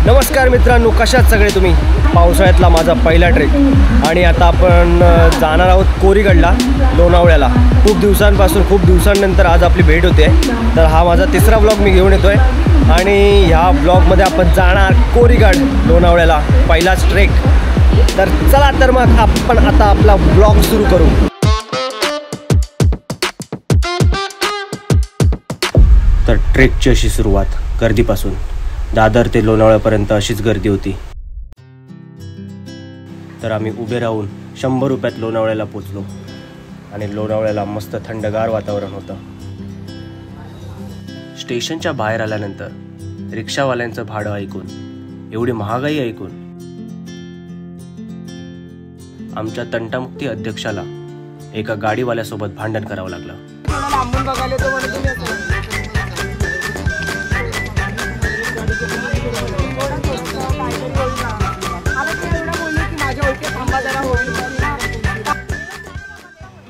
नमस्कार मित्रांनो, कशात सगळे तुम्ही? पावसाळ्यातला माझा पहिला ट्रेक आणि आता आपण जाणार आहोत कोरीगडला, लोणावळ्याला. खूप दिवसांनंतर आज आपली भेट होते. तर हा माझा तिसरा ब्लॉग मी घेऊन येतोय आणि ह्या ब्लॉगमध्ये आपण जाणार कोरीगड लोणावळ्याला, पहिलाच ट्रेक. तर चला तर मग आपण आता आपला ब्लॉग सुरू करू. तर ट्रेकची अशी सुरुवात गर्दीपासून. दादर ते लोणावळ्यापर्यंत अशीच गर्दी होती. तर आम्ही उभे राहून 100 रुपयात लोणावळ्याला पोचलो आणि लोणावळ्याला मस्त थंडगार वातावरण होतं. स्टेशनच्या बाहेर आल्यानंतर रिक्षावाल्यांचं भाडं ऐकून, एवढी महागाई ऐकून आमच्या तंटामुक्ती अध्यक्षाला एका गाडीवाल्यासोबत भांडण करावं लागलं.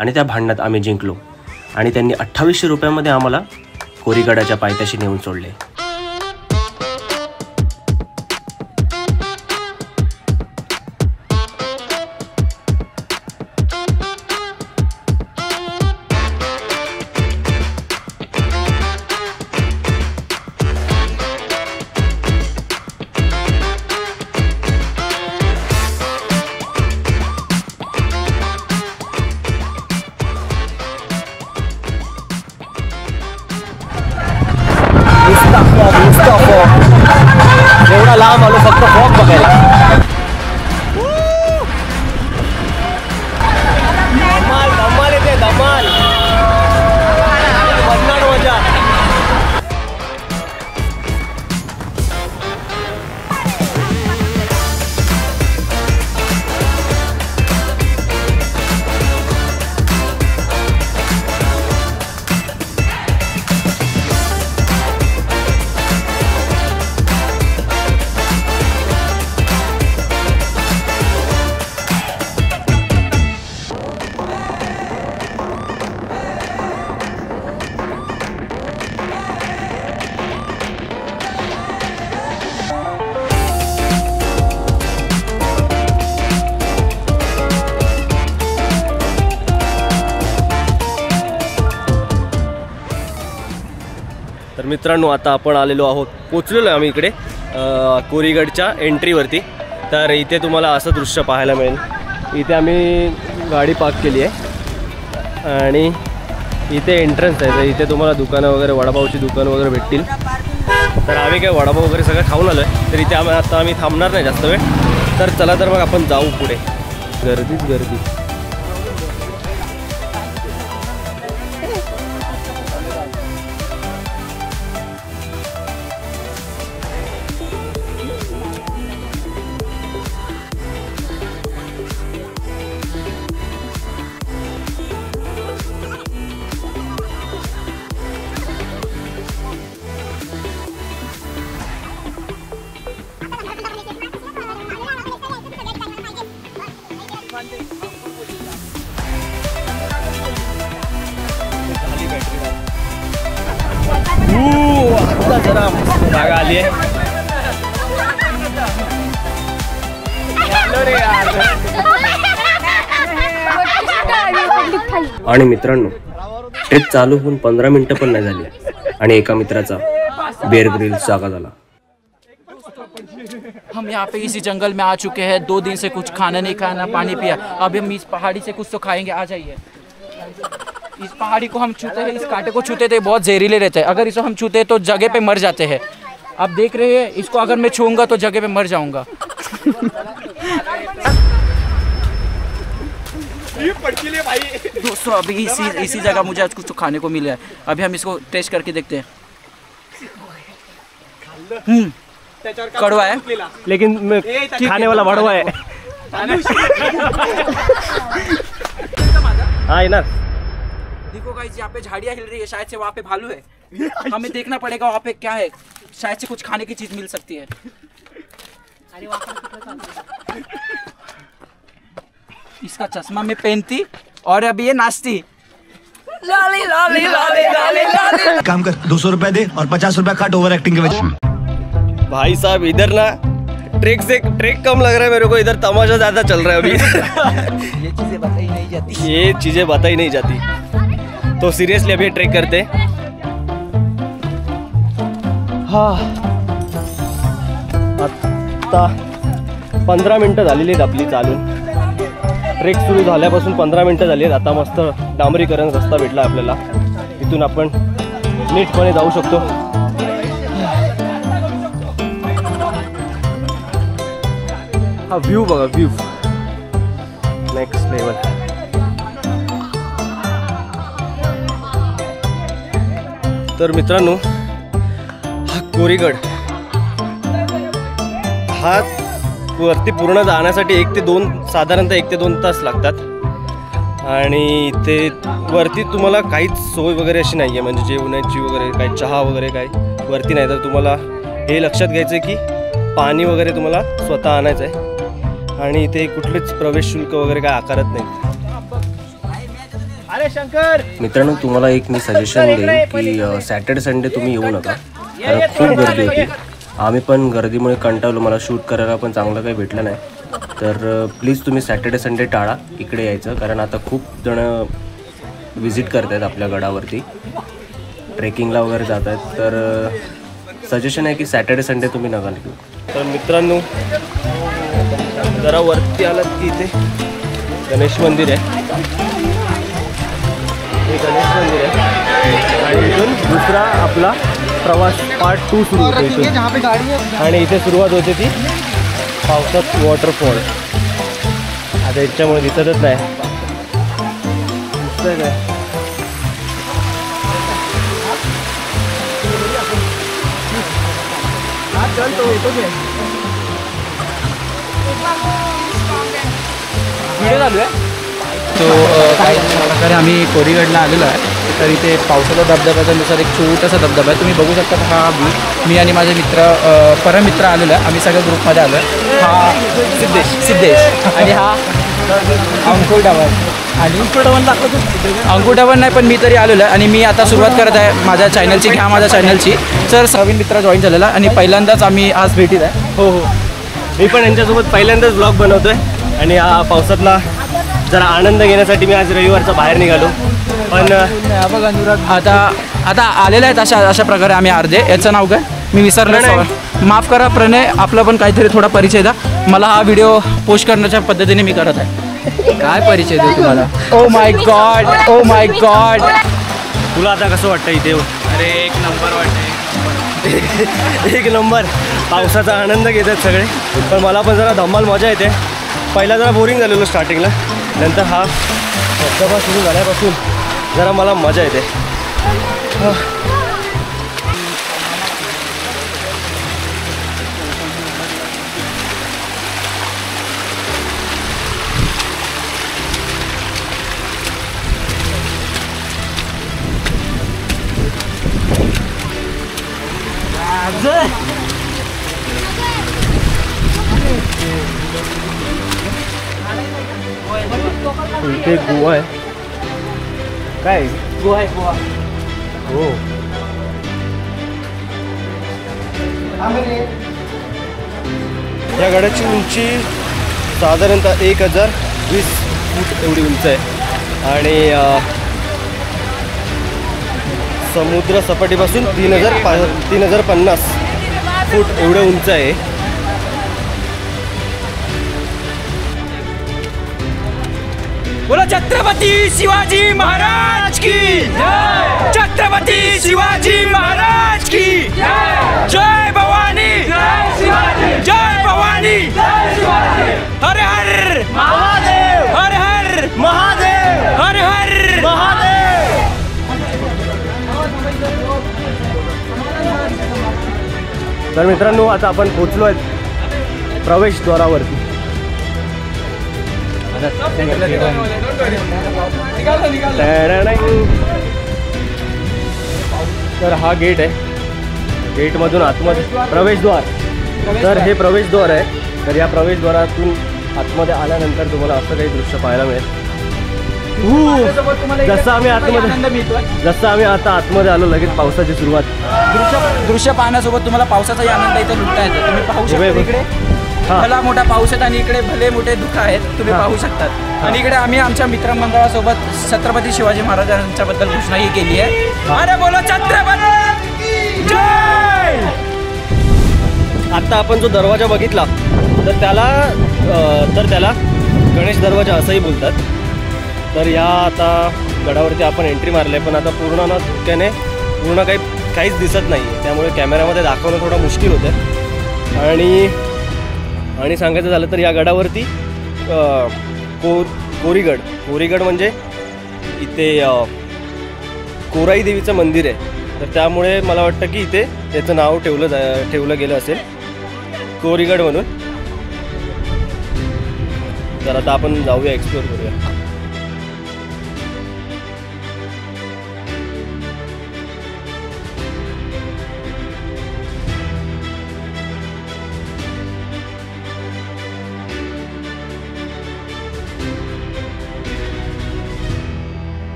आणि त्या भांडणात आम्ही जिंकलो आणि त्यांनी 2800 रुपयामध्ये आम्हाला कोरीगडाच्या पायथ्याशी नेऊन सोडले. एवढा लांब आलो फक्त फॉग बघायला. धमाल धमाल येते, धमाल पन्नास मजा. तर मित्रांनो, आता आपण आलेलो आहोत, पोचलेलो आहे आम्ही इकडे कोरीगडच्या एंट्रीवरती. तर इथे तुम्हाला असं दृश्य पाहायला मिळेल. इथे आम्ही गाडी पार्क केली आहे आणि इथे एंट्रन्स आहे. तर इथे तुम्हाला दुकानं वगैरे, वडापावची दुकानं वगैरे भेटतील. तर आम्ही काय वडापाव वगैरे सगळं खाऊन आलो आहे. तर इथे आता आम्ही थांबणार नाही जास्त वेळ. तर चला तर मग आपण जाऊ पुढे. गर्दीच गर्दी. आता जरा जागा आली आहे. आणि मित्रांनो, ट्रिप चालू होऊन 15 मिनिटं पण नाही झाली आणि एका मित्राचा बेर ग्रिल्स जागा झाला. हम यहाँ पे इसी जंगल में आ चुके हैं. 2 दिन से कुछ खाना नहीं खाना, पानी पिया. अब हम इस पहाड़ी से कुछ तो खाएंगे. आ जाइए. इस पहाड़ी को हम छूते हैं, इस कांटे को छूते थे, बहुत जहरीले रहते हैं. अगर इसको हम छूते तो जगह पे मर जाते हैं. आप देख रहे हैं, इसको अगर मैं छूऊंगा तो जगह पे मर जाऊंगा. दोस्तों, अभी इसी जगह मुझे आज कुछ तो खाने को मिला है. अभी हम इसको टेस्ट करके देखते हैं. कड़वा है लेकिन खाने वाला भड़वा है. हाँ ना. देखो गाइस, यहाँ पे झाड़ियाँ हिल रही है. शायद से वहाँ पे भालू है. हमें देखना पड़ेगा वहाँ पे क्या है. शायद से कुछ खाने की चीज मिल सकती है. इसका चश्मा में पहनती और अभी ये नाचती. लाली लाली लाली लाली लाली. काम कर, 200 रुपए दे और 50 रुपए काट ओवर एक्टिंग के वजह. भाई साहब इधर ना ट्रेक कम लग रहा है मेरे को, इधर तमाशा ज्यादा चल रहा है अभी। ये चीजें बताई नहीं जाती, ये चीजें बताई नहीं जाती। तो सिरियसली अभी ट्रेक करते। हा आता 15 मिनटं झालेली आहेत आपली चालून। ट्रेक सुरू झाल्यापासून 15 मिनटं झाली आहेत। आता मस्त डांबरीकरण रस्ता भेटला आपल्याला, इथून आपण नीटपणे जाऊ शकतो। हा व्ह्यू बघा, व्ह्यू नेक्स्ट लेवल। तर मित्रांनो, हा कोरीगड हा वरती पूर्ण जाण्यासाठी साधारणतः 1 ते 2 तास लागतात। आणि इथे वरती तुम्हाला काहीच सोय वगैरे अशी नाही आहे, म्हणजे जेवणाची वगैरे काही चहा वगैरे काही वरती नाही। तर तुम्हाला हे लक्षात घ्यायचं आहे की पाणी वगैरे तुम्हाला स्वतः आणायचं आहे आणि इथे कुठलेच प्रवेश शुल्क वगैरे काय आकारत नाहीत। अरे शंकर मित्रांनो, तुम्हाला एक मी सजेशन देईन की सॅटर्डे संडे तुम्ही येऊ नका, कारण खूप गर्दी होती। आम्ही पण गर्दीमुळे कंटाळलो, मला शूट करायला पण चांगलं काही भेटलं नाही। तर प्लीज तुम्ही सॅटर्डे संडे टाळा इकडे यायचं, कारण आता खूप जण विजिट करत आहेत आपल्या गडावरती, ट्रेकिंगला वगैरे जात आहेत। तर सजेशन आहे की सॅटर्डे संडे तुम्ही नका निघू। तर मित्रांनो, जरा वरती आलात की इथे गणेश मंदिर आहे, हे गणेश मंदिर आहे। आणि इथून दुसरा आपला प्रवास पार्ट 2 सुरू होतो इथून। आणि इथे सुरुवात होते ती पावसात वॉटरफॉल। आता याच्यामुळे दिसतच नाही, दिसतंय काय? व्हिडिओ चालू आहे। तो काही प्रकारे आम्ही कोरीगडला आलेलो आहे। तर इथे पावसाच्या धबधब्याच्या नुसार एक छोटासा धबधबा आहे, तुम्ही बघू शकता। हा मी आणि माझे मित्र परमित्र आलेलो आहे, आम्ही सगळ्या ग्रुपमध्ये आलो आहे। हा सिद्धेश आणि हा अंकुटावन। आणि अंकुटावन नाही, पण मी तरी आलेलो आहे। आणि मी आता सुरुवात करत आहे माझ्या चॅनलची, घ्या माझ्या चॅनलची। तर नवीन मित्र जॉईन झालेला आणि पहिल्यांदाच आम्ही आज भेटीत आहे। हो, मी पण यांच्यासोबत पहिल्यांदाच ब्लॉग बनवतोय। आणि हा पावसातला जरा आनंद घेण्यासाठी मी आज रविवारचा बाहेर निघालो। पण आता आलेले आहेत अशा प्रकारे आम्ही अर्धे। याचं नाव काय मी विसरलं, माफ करा प्रणय। आपलं पण काहीतरी थोडा परिचय द्या मला। हा व्हिडिओ पोस्ट करण्याच्या पद्धतीने मी करत आहे। काय परिचय देऊ तुम्हाला? Oh my God, oh my God. तुला आता कसं वाटतं इथे? अरे एक नंबर वाटते, एक नंबर। पावसाचा आनंद घेतात सगळे, पण मला पण जरा धमाल मजा येते। पहिला जरा बोरिंग झालेलो स्टार्टिंगला, नंतर हा धबधबा सुरू झाल्यापासून जरा मला मजा येते। इथे गोवा आहे काय? गोवा आहे, गोवा। हो, या गडाची उंची साधारणतः 1020 फूट एवढी उंच आहे। आणि समुद्र सपाटीपासून 3050 फूट एवढं उंच आहे। बोला छत्रपती शिवाजी महाराज की जय, छत्रपती शिवाजी महाराज की जय, जय भवानी, जय शिवाजी, जय भवानी, जय शिवाजी। हर हर महादेव, हर हर महादेव, हर हर महादेव। तर मित्रांनो, आता आपण पोहोचलो आहे प्रवेशद्वारावरती। तर हा गेट आहे, गेटमधून आतमध्ये प्रवेशद्वार। तर हे प्रवेशद्वार आहे। तर या प्रवेशद्वारातून आतमध्ये आल्यानंतर तुम्हाला असं काही दृश्य पाहायला मिळेल। पाहण्यासोबत तुम्हाला इकडे जसं आम्ही आनंद आतमध्ये मिळतोय. जसं आम्ही आता आतमध्ये आलो लगेच पावसाची सुरुवात. दृश्य पाहण्यासोबत तुम्हाला पावसाचाही आनंद इथे लुटता येतो. तुम्ही पाहू शकता इकडे हा. भला मोठा पाऊस आहे आणि इकडे भले मोठे दुःख आहेत तुम्ही हा. पाहू शकतात. आणि इकडे आम्ही आमच्या मित्रमंडळासोबत छत्रपती शिवाजी महाराजांच्या बद्दल घोषणाही केली आहे. अरे बोलो छत्रपती जय. आत्ता आपण जो दरवाजा बघितला तर त्याला गणेश दरवाजा असंही बोलतात. तर या आता गडावरती आपण एंट्री मारली आहे, पण आता पूर्ण काहीच दिसत नाही, त्यामुळे कॅमेऱ्यामध्ये दाखवणं थोडं मुश्किल होतं. आणि सांगायचं झालं तर या गडावरती कोरीगड म्हणजे इथे कोराई देवीचं मंदिर आहे. तर त्यामुळे मला वाटतं की इथे त्याचं नाव ठेवलं गेलं असेल कोरीगड म्हणून. तर आता आपण जाऊया, एक्सप्लोर करूया.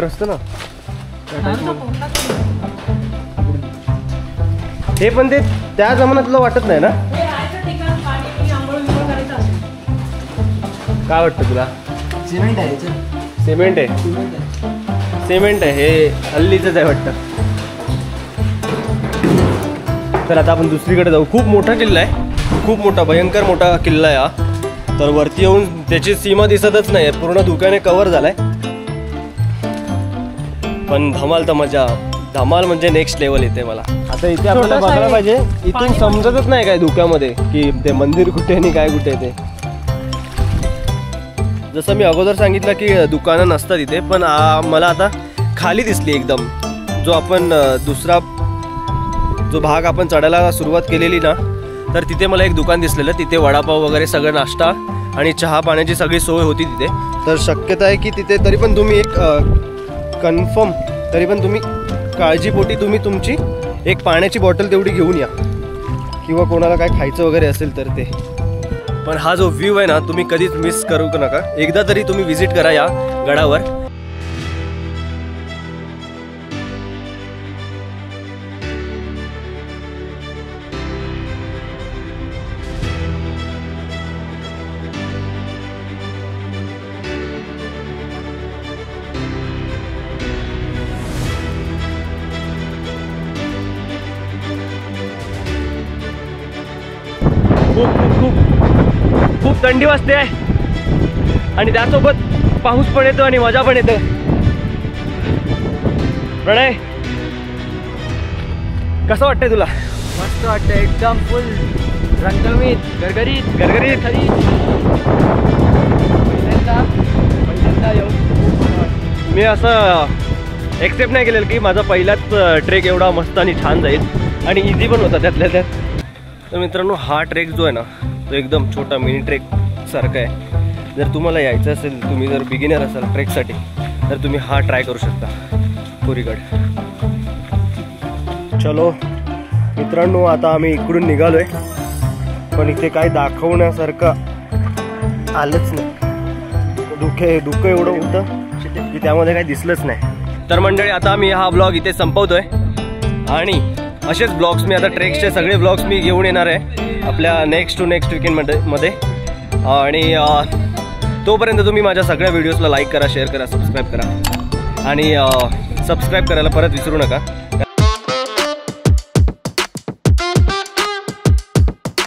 असतं ना हे, पण ते त्या जमान्यातलं वाटत नाही ना. काय वाटतं तुला? सिमेंट आहे हे हल्लीचंच आहे वाटतं. तर आता आपण दुसरीकडे जाऊ. खूप मोठा किल्ला आहे, खूप मोठा भयंकर मोठा किल्ला आहे हा. तर वरती येऊन त्याची सीमा दिसतच नाही, पूर्ण धुक्याने कव्हर झालाय. पण धमाल म्हणजे नेक्स्ट लेवल येते मला. आता इथे आपल्याला बघायला पाहिजे, इथून समजतच नाही काय धुक्यामध्ये की ते मंदिर कुठे आणि काय कुठे ते. जसं मी अगोदर सांगितलं की दुकानं नसतात इथे, पण मला आता खाली दिसली एकदम. जो आपण दुसरा जो भाग आपण चढायला सुरुवात केलेली ना, तर तिथे मला एक दुकान दिसलेलं. तिथे वडापाव वगैरे सगळं नाश्ता आणि चहा पाण्याची सगळी सोय होती तिथे. तर शक्यता आहे की तिथे तरी पण तुम्ही कन्फर्म काळजीपोटी तुम्ही तुमची एक पाण्याची बॉटल तेवढी घेऊन या, किंवा कोणाला काय खायचं वगैरे असेल तर ते. पण हा जो व्ह्यू आहे ना, तुम्ही कधीच मिस करू नका. एकदा तरी तुम्ही व्हिजिट करा या गडावर. खूप थंडी वाजते आहे आणि त्यासोबत पाऊस पण येतो आणि मजा पण येतं. प्रणय, कसं वाटतंय तुला? मस्त वाटतंय, एकदम फुल रंगवीत गरगरीत. पहिल्यांदा येऊ. मी असं एक्सेप्ट नाही केलेलं की माझा पहिलाच ट्रेक एवढा मस्त आणि छान जाईल आणि इझी पण होता त्यातल्या त्यात. तर मित्रांनो, हा ट्रेक जो आहे ना, तो एकदम छोटा मिनी ट्रेक सारखा आहे. जर तुम्हाला यायचं असेल, तुम्ही जर बिगिनर असाल ट्रेकसाठी, तर तुम्ही हा ट्राय करू शकता, कोरीगड. चलो मित्रांनो, आता आम्ही इकडून निघालोय, पण इथे काय दाखवण्यासारखं आलंच नाही. धुकं एवढं होतं की त्यामध्ये काही दिसलंच नाही. तर मंडळी, आता आम्ही हा ब्लॉग इथे संपवतोय आणि असेच ब्लॉग्स मी आता ट्रेक्सचे सगळे ब्लॉग्स मी घेऊन येणार आहे आपल्या नेक्स्ट वीकेंडमध्ये. आणि तोपर्यंत तुम्ही माझ्या सगळ्या व्हिडिओजला लाईक करा, शेअर करा, सबस्क्राईब करा. आणि सबस्क्राईब करायला परत विसरू नका.